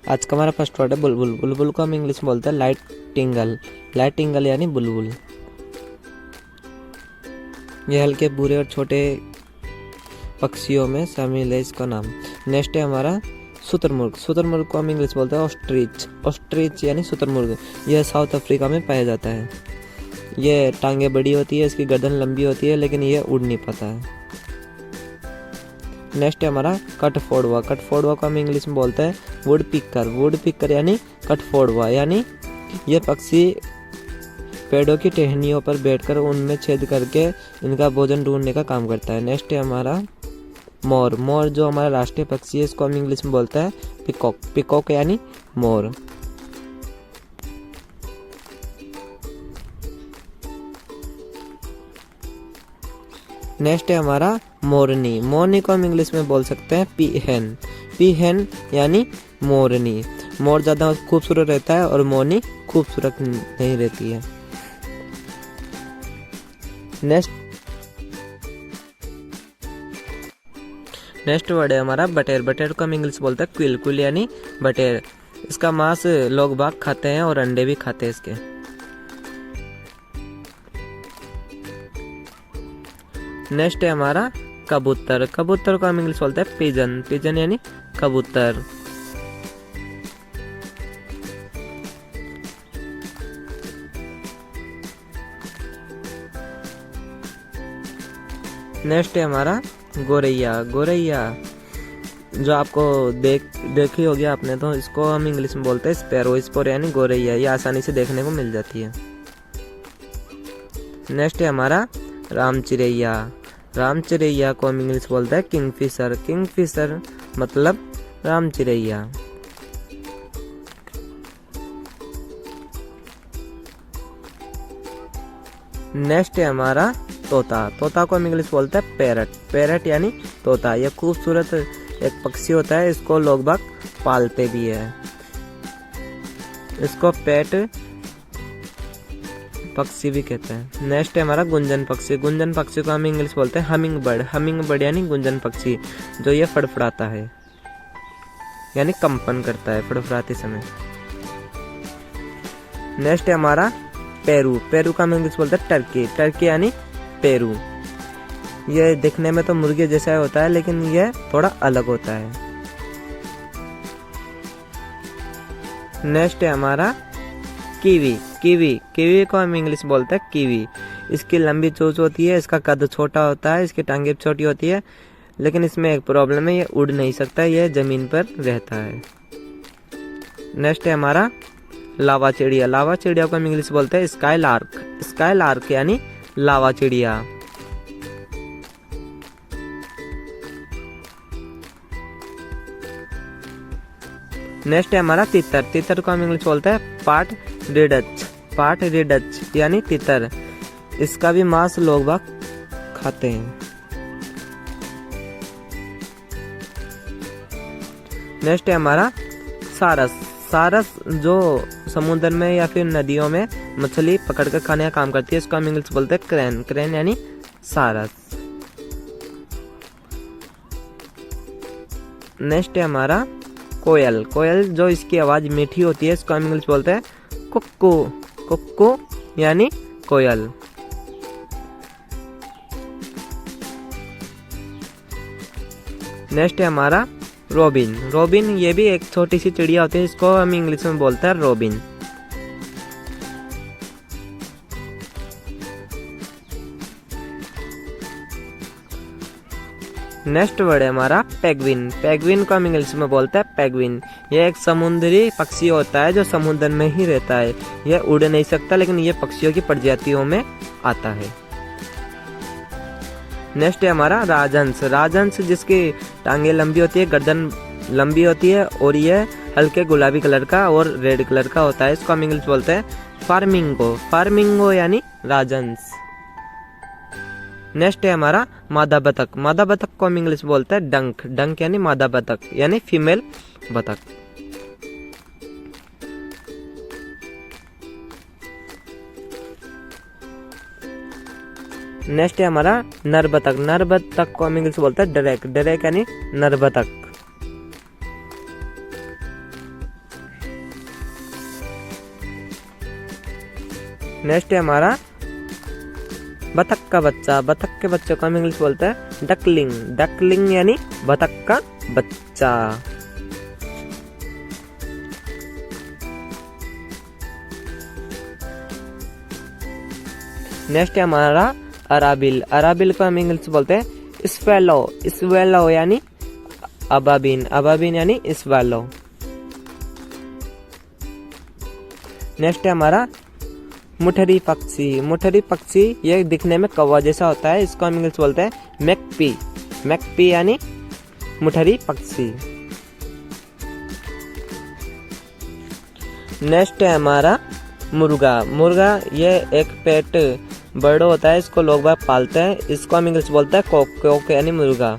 आज का हमारा फर्स्ट वर्ड है बुलबुल। बुलबुल को हम इंग्लिश में बोलते हैं लाइटिंगल। लाइटिंगल यानी बुलबुल। यह हल्के भूरे और छोटे पक्षियों में शामिल है इसका नाम। नेक्स्ट है हमारा शुतुरमुर्ग। शुतुरमुर्ग को हम इंग्लिश बोलते हैं ऑस्ट्रिच। ऑस्ट्रिच यानी शुतुरमुर्ग। यह साउथ अफ्रीका में पाया जाता है। यह टांगे बड़ी होती है, इसकी गर्दन लंबी होती है, लेकिन यह उड़ नहीं पाता है। नेक्स्ट है हमारा कठफोड़वा। कठफोड़वा को हम इंग्लिश में बोलते हैं वुड पिकर। वुड पिकर यानी कठफोड़वा, यानी यह पक्षी पेड़ों की टहनियों पर बैठकर उनमें छेद करके इनका भोजन ढूंढने का काम करता है। नेक्स्ट है हमारा मोर। मोर जो हमारा राष्ट्रीय पक्षी है, इसको हम इंग्लिश में बोलते हैं पिकॉक। पिकॉक यानी मोर। नेक्स्ट है हमारा मोरनी। मोरनी को हम इंग्लिश में बोल सकते हैं पीहेन। पीहेन यानी मोरनी। मोर ज्यादा खूबसूरत रहता है और मोरनी खूबसूरत नहीं रहती है। नेक्स्ट वर्ड है हमारा बटेर। बटेर को हम इंग्लिश बोलते हैं क्विल। क्विल यानी बटेर। इसका मांस लोग बाग खाते हैं और अंडे भी खाते हैं इसके। नेक्स्ट है हमारा कबूतर। कबूतर को हम इंग्लिश बोलते हैं पिजन। पिजन यानी कबूतर। नेक्स्ट है हमारा गोरैया। गोरैया जो आपको देखी होगी आपने, तो इसको हम इंग्लिश में बोलते हैं स्पैरो। स्पैरो यानी गोरैया। ये आसानी से देखने को मिल जाती है। नेक्स्ट है हमारा रामचिरैया। रामचिरैया को हम इंग्लिश बोलते हैं किंगफिशर। किंगफिशर मतलब रामचिरैया। नेक्स्ट है हमारा तोता। तोता को हम इंग्लिश बोलते हैं पैरट। पैरट यानी तोता। यह खूबसूरत एक पक्षी होता है, इसको लोग बाग पालते भी है। इसको पेट पक्षी भी कहते हैं। नेक्स्ट है हमारा गुंजन पक्षी। गुंजन पक्षी को हम इंग्लिश बोलते हैं हमिंग बर्ड। हमिंग बर्ड यानी गुंजन पक्षी, जो ये फड़फड़ाता है यानी कंपन करता है फड़फड़ाते समय। नेक्स्ट है हमारा पेरू। पेरू का हम इंग्लिश बोलते हैं टर्की। टर्की यानी पेरू। यह दिखने में तो मुर्गे जैसा होता है, लेकिन यह थोड़ा अलग होता है। नेक्स्ट है हमारा कीवी। कीवी। कीवी को हम इंग्लिश बोलते हैं कीवी। इसकी लंबी चोंच होती है, इसका कद छोटा होता है, इसकी टांगे छोटी होती है, लेकिन इसमें एक प्रॉब्लम है, ये उड़ नहीं सकता, यह जमीन पर रहता है। नेक्स्ट है हमारा लावा चिड़िया। लावा चिड़िया को हम इंग्लिश बोलते हैं स्काई लार्क। स्काई लार्क यानी लावा चिड़िया। नेक्स्ट है हमारा तितर। तितर को हम इंग्लिश बोलते हैं पाट रिडच। पाट रिडच यानी तितर। इसका भी मांस लोग बाग खाते हैं। नेक्स्ट है हमारा सारस। सारस जो समुद्र में या फिर नदियों में मछली पकड़कर खाने का काम करती है, इसको हम इंग्लिश बोलते हैं क्रेन। क्रेन यानी सारस। नेक्स्ट है हमारा कोयल। कोयल जो इसकी आवाज मीठी होती है, इसको हम इंग्लिश बोलते हैं कुक्कू। कुक्कू यानी कोयल। नेक्स्ट है हमारा रोबिन। रोबिन ये भी एक छोटी सी चिड़िया होती है, इसको हम इंग्लिश में बोलते हैं रोबिन। नेक्स्ट वर्ड है हमारा पेंगुइन। पेंगुइन को हम इंग्लिश में बोलते हैं पेंगुइन। यह एक समुद्री पक्षी होता है जो समुद्र में ही रहता है। यह उड़ नहीं सकता, लेकिन यह पक्षियों की प्रजातियों में आता है। नेक्स्ट है हमारा राजहंस। राजहंस जिसकी टांगे लंबी होती है, गर्दन लंबी होती है, और यह हल्के गुलाबी कलर का और रेड कलर का होता है। इसको हम इंग्लिश बोलते हैं फार्मिंगो। फार्मिंगो यानी राजहंस। नेक्स्ट है हमारा मादा बतख। मादा बतख को हम इंग्लिश बोलते हैं डंक। डंक यानी मादा बतख यानी फीमेल बतख। नेक्स्ट है हमारा नर बतख। नर बतख को हम इंग्लिश बोलते हैं डरेक। डरेक यानी नर बतख। नेक्स्ट है हमारा बतख का बच्चा। बतख के बच्चे को हम इंग्लिश बोलते हैं डकलिंग। डकलिंग यानी बतख का बच्चा। नेक्स्ट है हमारा अराबिल। अराबिल को हम इंग्लिश बोलते हैं स्वेलो। स्वेलो यानी अबाबीन। अबाबीन यानी स्वेलो। नेक्स्ट है हमारा मुठरी पक्षी। मुठरी पक्षी ये दिखने में कौवा जैसा होता है, इसको हम इंग्लिश बोलते हैं मैकपी। मैकपी यानी मुठरी पक्षी। नेक्स्ट है हमारा मुर्गा। मुर्गा ये एक पेट बर्ड होता है, इसको लोग बाग पालते हैं, इसको हम इंग्लिश बोलते हैं कॉक। कॉक यानी मुर्गा।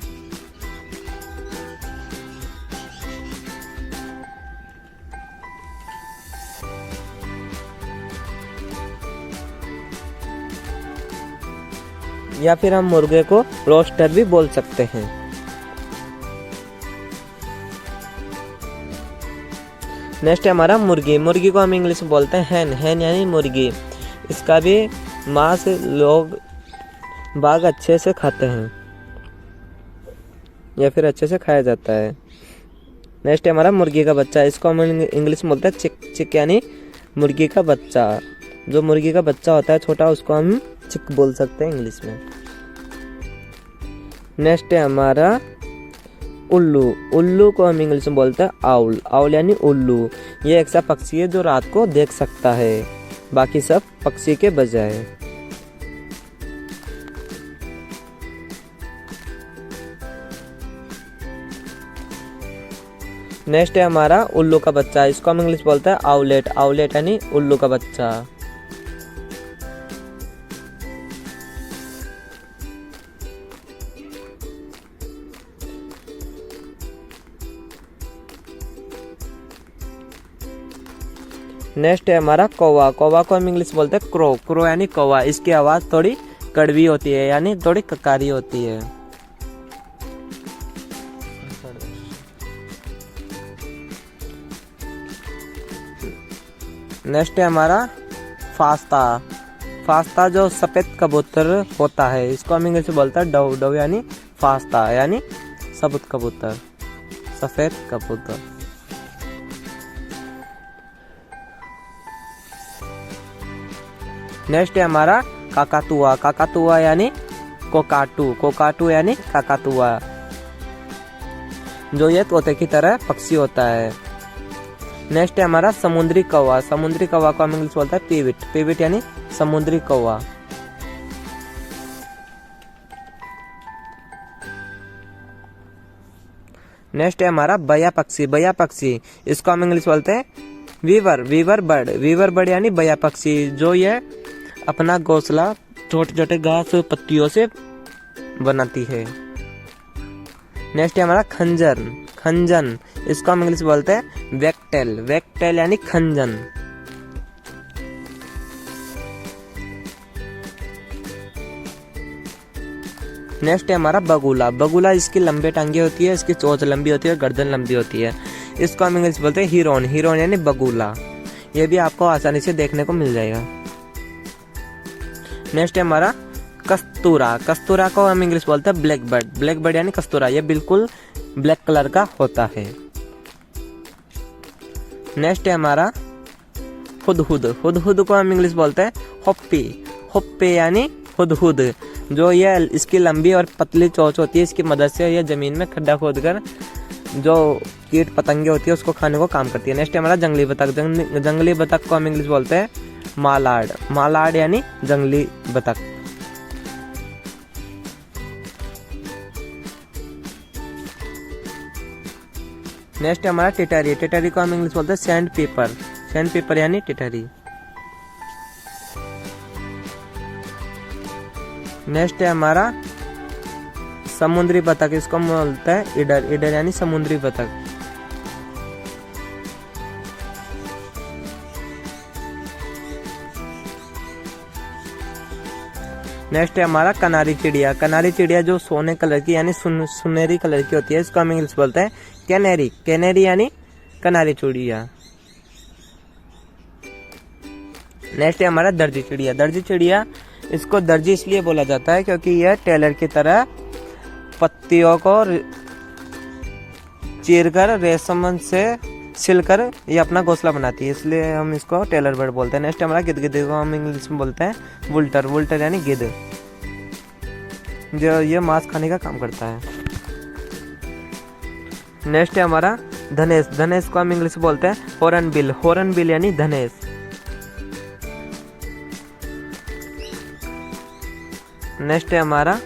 या फिर हम मुर्गे को रोस्टर भी बोल सकते हैं। नेक्स्ट है हमारा मुर्गी। मुर्गी को हम इंग्लिश में बोलते हैं हैन। हैन यानी मुर्गी। इसका भी मांस लोग बाग अच्छे से खाते हैं या फिर अच्छे से खाया जाता है। नेक्स्ट है हमारा मुर्गी का बच्चा। इसको हम इंग्लिश में बोलते हैं चिक। चिक यानी मुर्गी का बच्चा। जो मुर्गी का बच्चा होता है छोटा, उसको हम चिक बोल सकते हैं इंग्लिश में। नेक्स्ट है हमारा उल्लू। उल्लू को हम इंग्लिश में बोलते हैं आउल। आउल यानी उल्लू। ये एक सा पक्षी है जो रात को देख सकता है, बाकी सब पक्षी के बजाय। नेक्स्ट है हमारा उल्लू का बच्चा। इसको हम इंग्लिश बोलते हैं आउलेट। आउलेट यानी उल्लू का बच्चा। नेक्स्ट है हमारा कौवा। कौवा को हम इंग्लिश बोलते हैं क्रो। क्रो यानी कौवा। इसकी आवाज़ थोड़ी कड़वी होती है, यानी थोड़ी ककारी होती है। नेक्स्ट है हमारा फास्ता। फास्ता जो सफ़ेद कबूतर होता है, इसको हम इंग्लिश में बोलते हैं डव। डव यानी फास्ता यानी सबूत कबूतर, सफ़ेद कबूतर। नेक्स्ट है हमारा काकातुआ। काकातुआ यानी कोकाटू। कोकाटू यानी काकातुआ, जो ये तोते की तरह पक्षी होता है। नेक्स्ट है हमारा समुद्री कौवा। समुद्री कौवा को हम इंग्लिश बोलते हैं पीविट। पीविट यानी समुद्री कौवा। नेक्स्ट है हमारा बया पक्षी। बया पक्षी, इसको हम इंग्लिश बोलते हैं weaver. Weaver bird. Weaver bird यानी बया पक्षी, जो ये अपना घोंसला छोटे छोटे घास पत्तियों से बनाती है। नेक्स्ट है हमारा खंजर। खंजन, इसको हम इंग्लिश बोलते हैं वैकटेल। वैकटेल यानी खंजन। नेक्स्ट है हमारा बगुला। बगुला, इसकी लंबी टांगे होती है, इसकी चोंच लंबी होती है, गर्दन लंबी होती है। इसको हम इंग्लिश बोलते हैं हिरोन। हिरोन यानी बगुला। ये भी आपको आसानी से देखने को मिल जाएगा। नेक्स्ट है हमारा कस्तूरा। कस्तूरा को हम इंग्लिश बोलते हैं ब्लैक बर्ड। ब्लैक बर्ड यानी कस्तूरा, ये बिल्कुल ब्लैक कलर का होता है। नेक्स्ट है हमारा हुदहुद। हुदहुद को हम इंग्लिश बोलते हैं होप्पी। होप्पी यानी हुदहुद, जो ये इसकी लंबी और पतली चोंच होती है, इसकी मदद से ये जमीन में खड्डा खोदकर जो कीट पतंगे होती है उसको खाने को काम करती है। नेक्स्ट है हमारा जंगली बतख। जंगली बतख को हम इंग्लिश बोलते हैं मालाड। मालाड यानी जंगली बतख। नेक्स्ट है हमारा टिटरी। टिटरी को हम इंग्लिश बोलते हैं सैंड पेपर। सैंड पेपर यानी टिटरी। नेक्स्ट है हमारा समुद्री बतख। इसको हम बोलते हैं इडर। इडर यानी समुद्री बतख। नेक्स्ट है हमारा कनारी चिड़िया। कनारी चिड़िया जो सोने कलर की यानी सुनहरी कलर की होती है, इसको हम इंग्लिश बोलते हैं कैनेरी। कैनेरी यानी कनारी चिड़िया। नेक्स्ट है हमारा दर्जी चिड़िया। दर्जी चिड़िया, इसको दर्जी इसलिए बोला जाता है क्योंकि यह टेलर की तरह पत्तियों को चीरकर रेशम से सिलकर ये अपना घोंसला बनाती है, इसलिए हम इसको टेलर बर्ड बोलते हैं। नेक्स्ट हमारा गिद्ध को हम इंग्लिश में बोलते हैं वुल्टर। वुल्टर यानी गिद्ध, जो ये मांस खाने का काम करता है। नेक्स्ट है हमारा धनेश। धनेश को हम इंग्लिश में बोलते हैं हॉर्नबिल। हॉर्नबिल यानी धनेश। नेक्स्ट है हमारा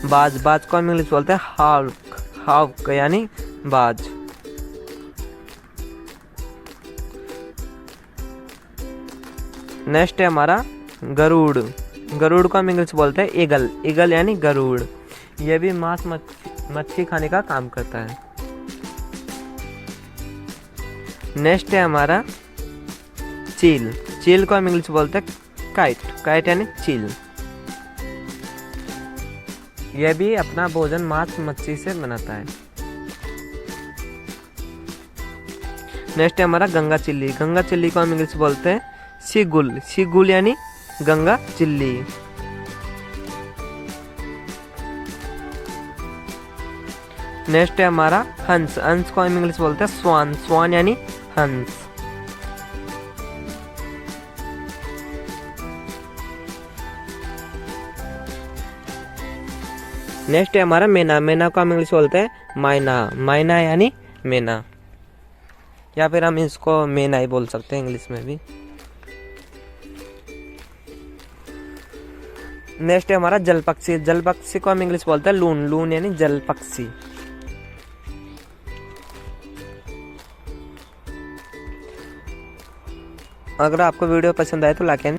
बाज। बाज को हम इंग्लिश बोलते हैं हाउक। हाउक यानी बाज। नेक्स्ट है हमारा गरुड़। गरुड़ को हम इंग्लिश बोलते हैं ईगल। ईगल यानी गरुड़। यह भी मांस मच्छी खाने का काम करता है। नेक्स्ट है हमारा चील। चील को हम इंग्लिश बोलते हैं काइट। काइट यानी चील। यह भी अपना भोजन मांस मच्छी से बनाता है। नेक्स्ट है हमारा गंगा चिल्ली। गंगा चिल्ली को हम इंग्लिश बोलते हैं सीगुल। सीगुल यानी गंगा चिल्ली। नेक्स्ट है हमारा हंस। हंस को हम इंग्लिश बोलते हैं स्वान। स्वान यानी हंस। नेक्स्ट है हमारा मैना। मैना को हम इंग्लिश बोलते हैं मायना। मायना यानी मैना, या फिर हम इसको मैना ही बोल सकते हैं इंग्लिश में भी। नेक्स्ट है हमारा जल पक्षी। जल पक्षी को हम इंग्लिश बोलते हैं लून। लून यानी जल पक्षी। अगर आपको वीडियो पसंद आए तो लाइक